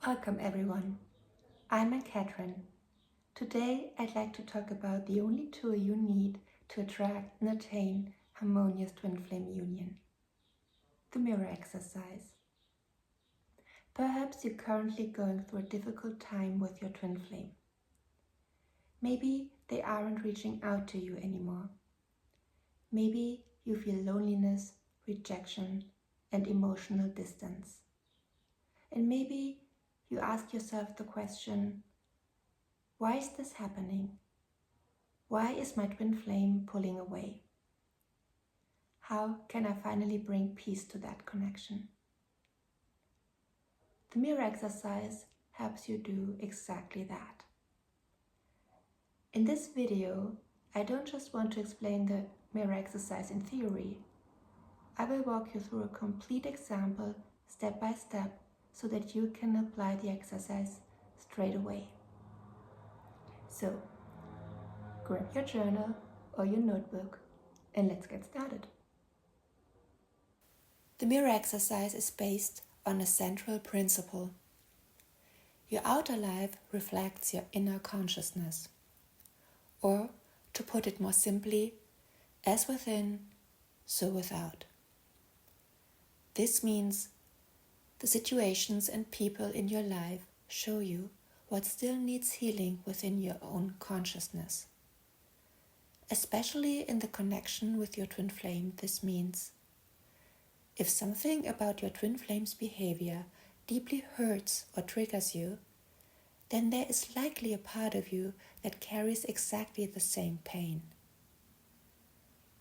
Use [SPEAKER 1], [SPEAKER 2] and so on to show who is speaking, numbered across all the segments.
[SPEAKER 1] Welcome everyone. I'm Anne-Catherine. Today I'd like to talk about the only tool you need to attract and attain harmonious twin flame union. The mirror exercise. Perhaps you're currently going through a difficult time with your twin flame. Maybe they aren't reaching out to you anymore. Maybe you feel loneliness, rejection, and emotional distance. And maybe you ask yourself the question, why is this happening? Why is my twin flame pulling away? How can I finally bring peace to that connection? The mirror exercise helps you do exactly that. In this video, I don't just want to explain the mirror exercise in theory. I will walk you through a complete example, step by step, so that you can apply the exercise straight away. So, grab your journal or your notebook and let's get started. The mirror exercise is based on a central principle. Your outer life reflects your inner consciousness. Or, to put it more simply, as within, so without. This means the situations and people in your life show you what still needs healing within your own consciousness. Especially in the connection with your twin flame, this means if something about your twin flame's behavior deeply hurts or triggers you, then there is likely a part of you that carries exactly the same pain.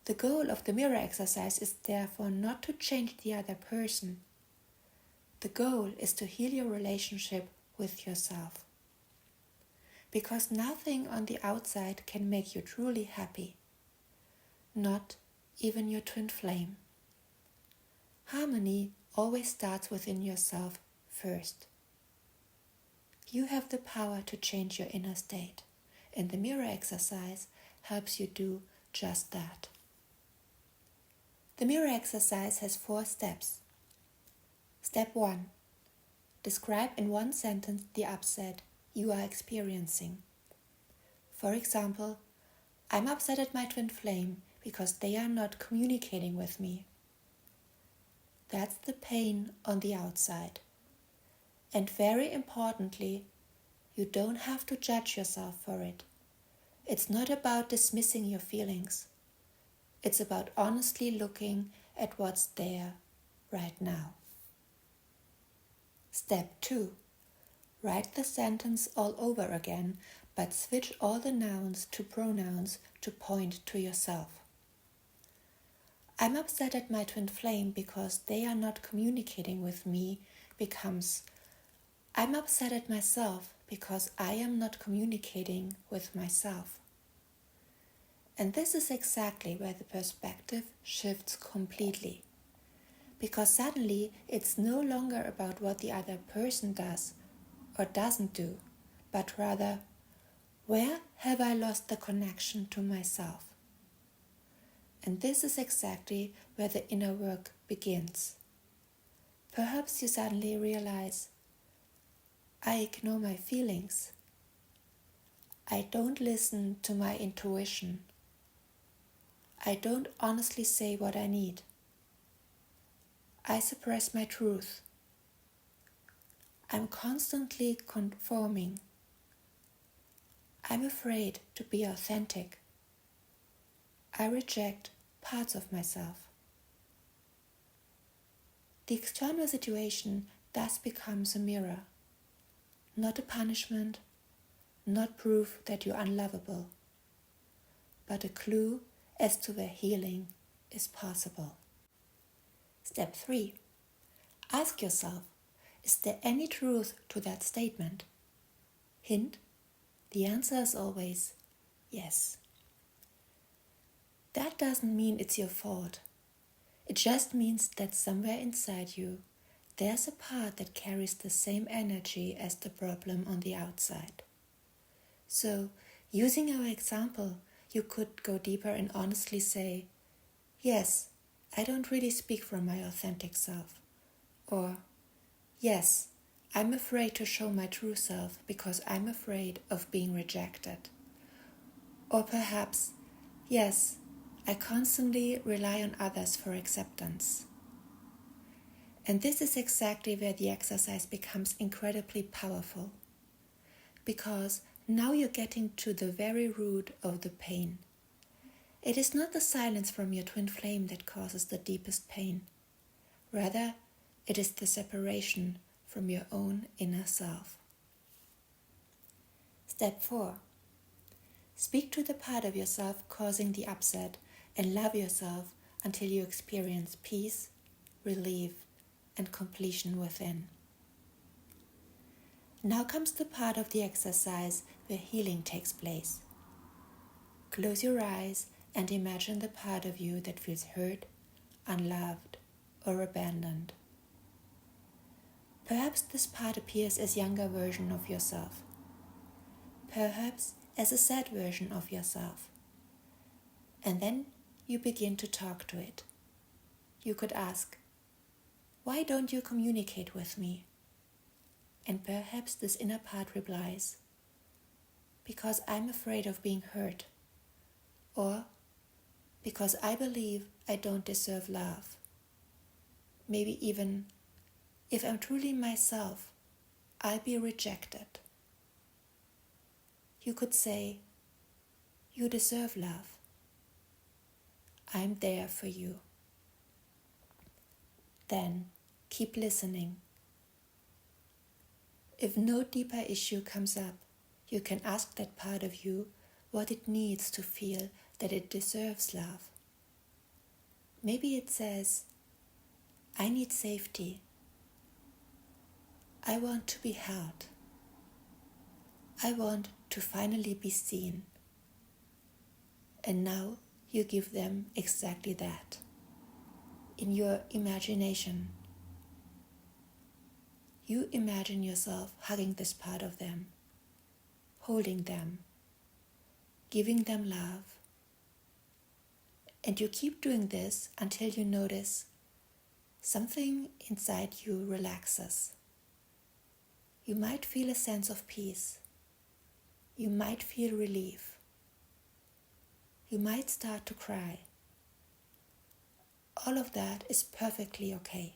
[SPEAKER 1] The goal of the mirror exercise is therefore not to change the other person. The goal is to heal your relationship with yourself. Because nothing on the outside can make you truly happy. Not even your twin flame. Harmony always starts within yourself first. You have the power to change your inner state, and the mirror exercise helps you do just that. The mirror exercise has 4 steps. Step 1. Describe in one sentence the upset you are experiencing. For example, I'm upset at my twin flame because they are not communicating with me. That's the pain on the outside. And very importantly, you don't have to judge yourself for it. It's not about dismissing your feelings. It's about honestly looking at what's there right now. Step 2. Write the sentence all over again, but switch all the nouns to pronouns to point to yourself. I'm upset at my twin flame because they are not communicating with me becomes I'm upset at myself because I am not communicating with myself. And this is exactly where the perspective shifts completely. Because suddenly it's no longer about what the other person does or doesn't do, but rather, where have I lost the connection to myself? And this is exactly where the inner work begins. Perhaps you suddenly realize, I ignore my feelings. I don't listen to my intuition. I don't honestly say what I need. I suppress my truth. I'm constantly conforming. I'm afraid to be authentic. I reject parts of myself. The external situation thus becomes a mirror, not a punishment, not proof that you're unlovable, but a clue as to where healing is possible. Step 3. Ask yourself, is there any truth to that statement? Hint, the answer is always yes. That doesn't mean it's your fault. It just means that somewhere inside you, there's a part that carries the same energy as the problem on the outside. So, using our example, you could go deeper and honestly say, yes, I don't really speak from my authentic self. Or, yes, I'm afraid to show my true self because I'm afraid of being rejected. Or perhaps, yes, I constantly rely on others for acceptance. And this is exactly where the exercise becomes incredibly powerful. Because now you're getting to the very root of the pain. It is not the silence from your twin flame that causes the deepest pain. Rather, it is the separation from your own inner self. Step 4. Speak to the part of yourself causing the upset and love yourself until you experience peace, relief, and completion within. Now comes the part of the exercise where healing takes place. Close your eyes and imagine the part of you that feels hurt, unloved, or abandoned. Perhaps this part appears as a younger version of yourself. Perhaps as a sad version of yourself. And then you begin to talk to it. You could ask, "Why don't you communicate with me?" And perhaps this inner part replies, "Because I'm afraid of being hurt." Or, "Because I believe I don't deserve love." Maybe even, "If I'm truly myself, I'll be rejected." You could say, "You deserve love. I'm there for you." Then keep listening. If no deeper issue comes up, you can ask that part of you what it needs to feel that it deserves love. Maybe it says, "I need safety. I want to be held. I want to finally be seen." And now you give them exactly that. In your imagination, you imagine yourself hugging this part of them, holding them, giving them love. And you keep doing this until you notice something inside you relaxes. You might feel a sense of peace. You might feel relief. You might start to cry. All of that is perfectly okay,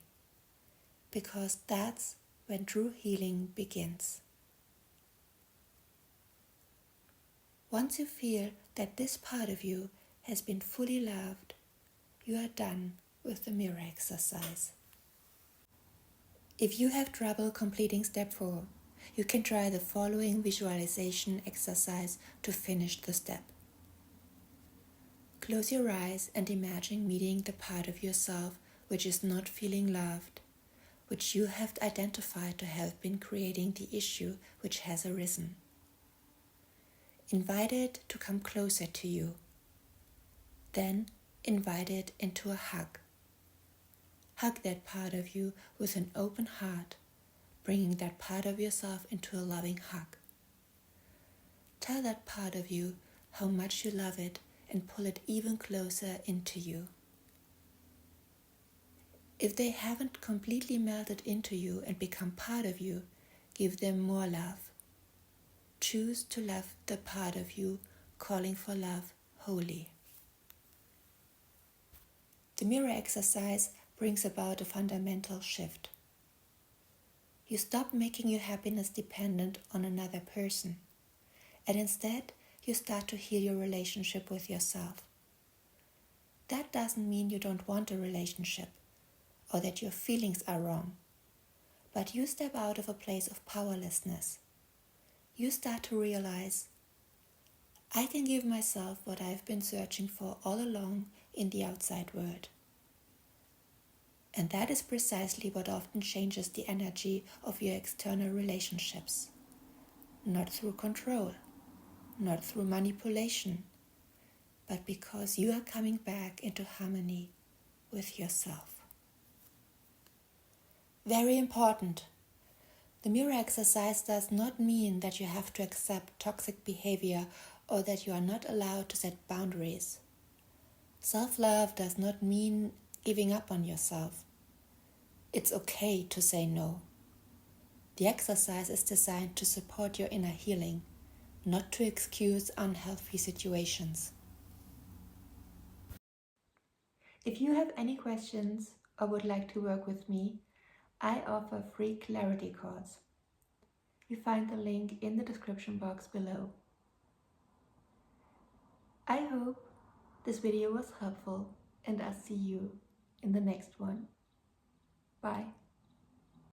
[SPEAKER 1] because that's when true healing begins. Once you feel that this part of you has been fully loved, you are done with the mirror exercise. If you have trouble completing step 4, you can try the following visualization exercise to finish the step. Close your eyes and imagine meeting the part of yourself which is not feeling loved, which you have identified to have been creating the issue which has arisen. Invite it to come closer to you. Then invite it into a hug. Hug that part of you with an open heart, bringing that part of yourself into a loving hug. Tell that part of you how much you love it and pull it even closer into you. If they haven't completely melted into you and become part of you, give them more love. Choose to love the part of you calling for love wholly. The mirror exercise brings about a fundamental shift. You stop making your happiness dependent on another person, and instead you start to heal your relationship with yourself. That doesn't mean you don't want a relationship or that your feelings are wrong, but you step out of a place of powerlessness. You start to realize, I can give myself what I've been searching for all along in the outside world. And that is precisely what often changes the energy of your external relationships. Not through control, not through manipulation, but because you are coming back into harmony with yourself. Very important. The mirror exercise does not mean that you have to accept toxic behavior or that you are not allowed to set boundaries. Self-love does not mean giving up on yourself. It's okay to say no. The exercise is designed to support your inner healing, not to excuse unhealthy situations. If you have any questions or would like to work with me, I offer free clarity calls. You find the link in the description box below. I hope this video was helpful and I'll see you in the next one. Bye.